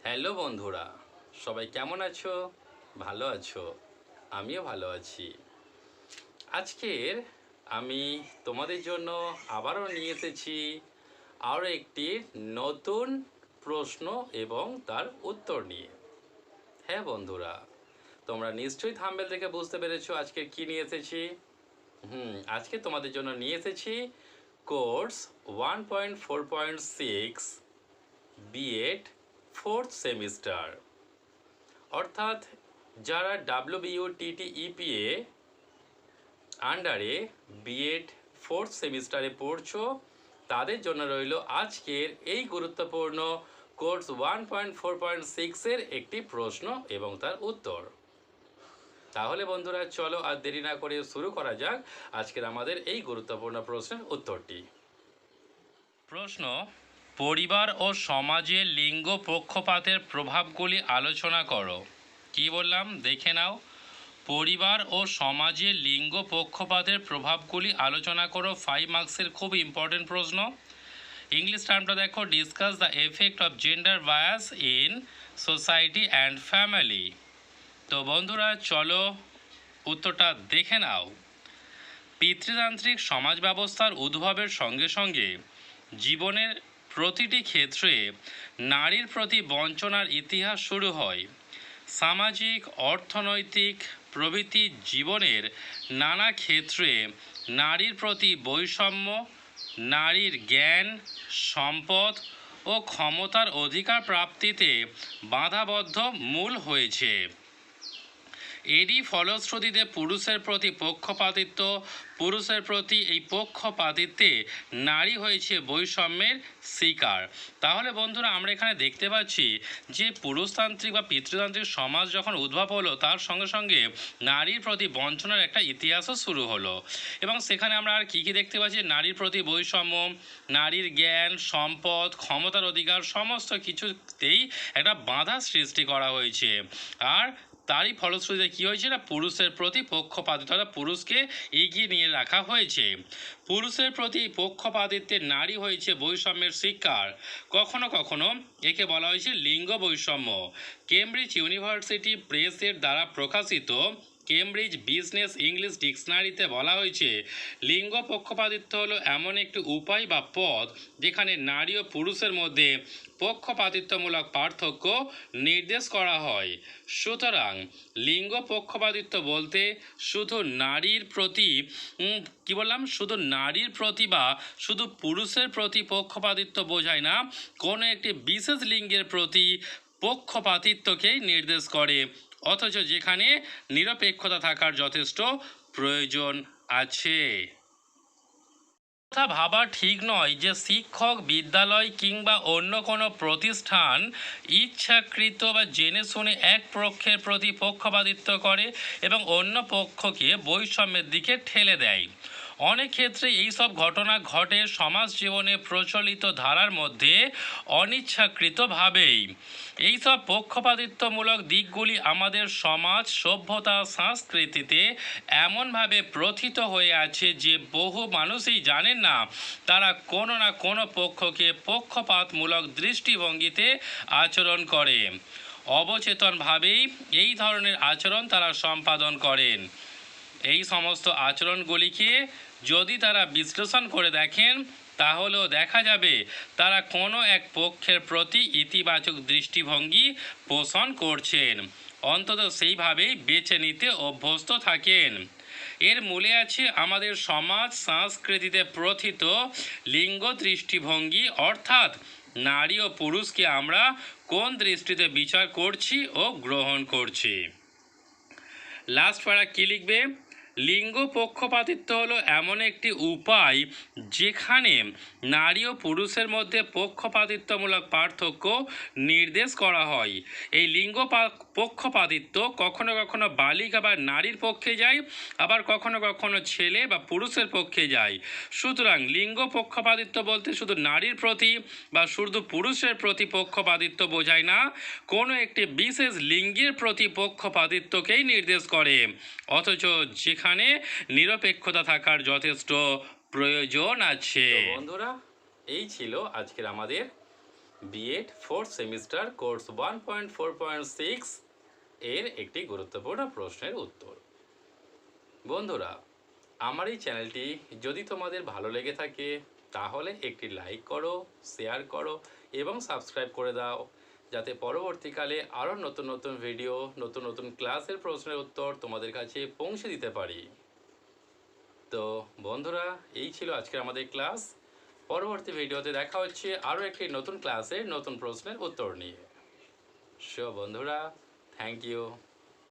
Hello বন্ধুরা, সবাই কেমন আছো? ভালো আছো? আমিও ভালো আছি। আজকের আমি তোমাদের জন্য আবারও নিয়ে এসেছি আরও একটি নতুন প্রশ্ন এবং তার উত্তর নিয়ে। হ্যাঁ বন্ধুরা, তোমরা নিশ্চয়ই থাম্বনেল দেখে বুঝতে পেরেছো আজকে কি নিয়ে এসেছি। আজকে তোমাদের জন্য নিয়ে এসেছি কোর্স 1.4.6 B.Ed 4th সেমিস্টার, অর্থাৎ যারা WBUTTEPA আন্ডারে B.Ed 4th সেমিস্টারে পড়ছো তাদের জন্য রইল আজকের এই গুরুত্বপূর্ণ কোর্স 1.4.6 এর একটি প্রশ্ন এবং তার উত্তর। তাহলে বন্ধুরা চলো আর দেরি না করে শুরু করা যাক আজকের আমাদের এই গুরুত্বপূর্ণ প্রশ্নের উত্তরটি। প্রশ্ন: পরিবার ও সমাজে লিঙ্গ পক্ষপাতের প্রভাবগুলি আলোচনা করো। কি বললাম দেখে নাও। পরিবার ও সমাজে লিঙ্গ পক্ষপাতের প্রভাবগুলি আলোচনা করো, 5 মার্কসের খুব ইম্পর্টেন্ট প্রশ্ন। ইংলিশ টার্মটা দেখো, discuss the effect of gender bias in society and family. তো বন্ধুরা চলো উত্তরটা দেখে নাও। পিতৃতান্ত্রিক সমাজ ব্যবস্থার উদ্ভবের সঙ্গে সঙ্গে জীবনের প্রতিটি ক্ষেত্রে নারীর প্রতি বঞ্চনার ইতিহাস শুরু হয়। সামাজিক, অর্থনৈতিক প্রভৃতি জীবনের নানা ক্ষেত্রে নারীর প্রতি বৈষম্য, নারীর জ্ঞান, সম্পদ ও ক্ষমতার অধিকার প্রাপ্তিতে বাধাবদ্ধ মূল হয়েছে। এরই ফলশ্রুতিতে পুরুষের প্রতি এই পক্ষপাতিত্বে নারী হয়েছে বৈষম্যের শিকার। তাহলে বন্ধুরা আমরা এখানে দেখতে পাচ্ছি যে পুরুষতান্ত্রিক বা পিতৃতান্ত্রিক সমাজ যখন উদ্ভব হলো তার সঙ্গে সঙ্গে নারীর প্রতি বঞ্চনার একটা ইতিহাসও শুরু হলো, এবং সেখানে আমরা আর কী দেখতে পাচ্ছি? নারীর প্রতি বৈষম্য, নারীর জ্ঞান, সম্পদ, ক্ষমতার অধিকার সমস্ত কিছুতেই একটা বাধা সৃষ্টি করা হয়েছে। আর তারই ফলশ্রুতিতে কী হয়েছে না, পুরুষের প্রতি পক্ষপাতিত্ব, অর্থাৎ পুরুষকে এগিয়ে নিয়ে রাখা হয়েছে। পুরুষের প্রতি পক্ষপাতিত্বে নারী হয়েছে বৈষম্যের শিকার। কখনো কখনো একে বলা হয়েছে লিঙ্গ বৈষম্য। কেমব্রিজ ইউনিভার্সিটি প্রেসের দ্বারা প্রকাশিত কেমব্রিজ বিজনেস ইংলিশ ডিকশনারিতে বলা হয়েছে, লিঙ্গ পক্ষপাতিত্ব হলো এমন একটি উপায় বা পথ যেখানে নারী ও পুরুষের মধ্যে পক্ষপাতিত্বমূলক পার্থক্য নির্দেশ করা হয়। সুতরাং লিঙ্গ পক্ষপাতিত্ব বলতে শুধু নারীর প্রতি শুধু নারীর প্রতি বা শুধু পুরুষের প্রতি পক্ষপাতিত্ব বোঝায় না, কোনো একটি বিশেষ লিঙ্গের প্রতি পক্ষপাতিত্বকেই নির্দেশ করে, অথচ যেখানে নিরপেক্ষতা থাকার যথেষ্ট প্রয়োজন আছে। কথা ভাবা ঠিক নয় যে শিক্ষক, বিদ্যালয় কিংবা অন্য কোনো প্রতিষ্ঠান ইচ্ছাকৃত বা জেনে শুনে এক পক্ষের প্রতি পক্ষপাতিত্ব করে এবং অন্য পক্ষকে বৈষম্যের দিকে ঠেলে দেয়। অনেক ক্ষেত্রে এইসব ঘটনা ঘটে সমাজ জীবনে প্রচলিত ধারার মধ্যে অনিচ্ছাকৃতভাবেই। এইসব পক্ষপাতিত্বমূলক দিকগুলি আমাদের সমাজ, সভ্যতা, সংস্কৃতিতে এমনভাবে প্রথিত হয়ে আছে যে বহু মানুষই জানেন না তারা কোনো না কোনো পক্ষকে পক্ষপাতমূলক দৃষ্টিভঙ্গিতে আচরণ করে। অবচেতনভাবেই এই ধরনের আচরণ তারা সম্পাদন করেন। এই সমস্ত আচরণগুলিকে যদি তারা বিশ্লেষণ করে দেখেন তাহলেও দেখা যাবে তারা কোনো এক পক্ষের প্রতি ইতিবাচক দৃষ্টিভঙ্গি পোষণ করছেন, অন্তত সেইভাবেই বেছে নিতে অভ্যস্ত থাকেন। এর মূলে আছে আমাদের সমাজ সংস্কৃতিতে প্রথিত লিঙ্গ দৃষ্টিভঙ্গি, অর্থাৎ নারী ও পুরুষকে আমরা কোন দৃষ্টিতে বিচার করছি ও গ্রহণ করছি। লাস্ট প্যারা কী লিখবে? লিঙ্গ পক্ষপাতিত্ব হলো এমন একটি উপায় যেখানে নারী ও পুরুষের মধ্যে পক্ষপাতিত্বমূলক পার্থক্য নির্দেশ করা হয়। এই লিঙ্গ পক্ষপাতিত্ব কখনো কখনো বালিকা বা নারীর পক্ষে যায়, আবার কখনো কখনো ছেলে বা পুরুষের পক্ষে যায়। সুতরাং লিঙ্গ পক্ষপাতিত্ব বলতে শুধু নারীর প্রতি বা শুধু পুরুষের প্রতি পক্ষপাতিত্ব বোঝায় না, কোনো একটি বিশেষ লিঙ্গের প্রতি পক্ষপাতিত্বকেই নির্দেশ করে, অথচ যেখানে নিরপেক্ষতা থাকার যথেষ্ট প্রয়োজন আছে। বন্ধুরা, এই ছিল আজকের আমাদের B.Ed 4th সেমিস্টার কোর্স 1.4.6 এর একটি গুরুত্বপূর্ণ প্রশ্নের উত্তর। বন্ধুরা, আমার এই চ্যানেলটি যদি তোমাদের ভালো লেগে থাকে তাহলে একটি লাইক করো, শেয়ার করো এবং সাবস্ক্রাইব করে দাও, যাতে পরবর্তীকালে আরও নতুন নতুন ভিডিও, নতুন নতুন ক্লাসের প্রশ্নের উত্তর তোমাদের কাছে পৌঁছে দিতে পারি। তো বন্ধুরা, এই ছিল আজকের আমাদের ক্লাস। পরবর্তী ভিডিওতে দেখা হচ্ছে আরও একটি নতুন ক্লাসের নতুন প্রশ্নের উত্তর নিয়ে। সো বন্ধুরা, থ্যাংক ইউ।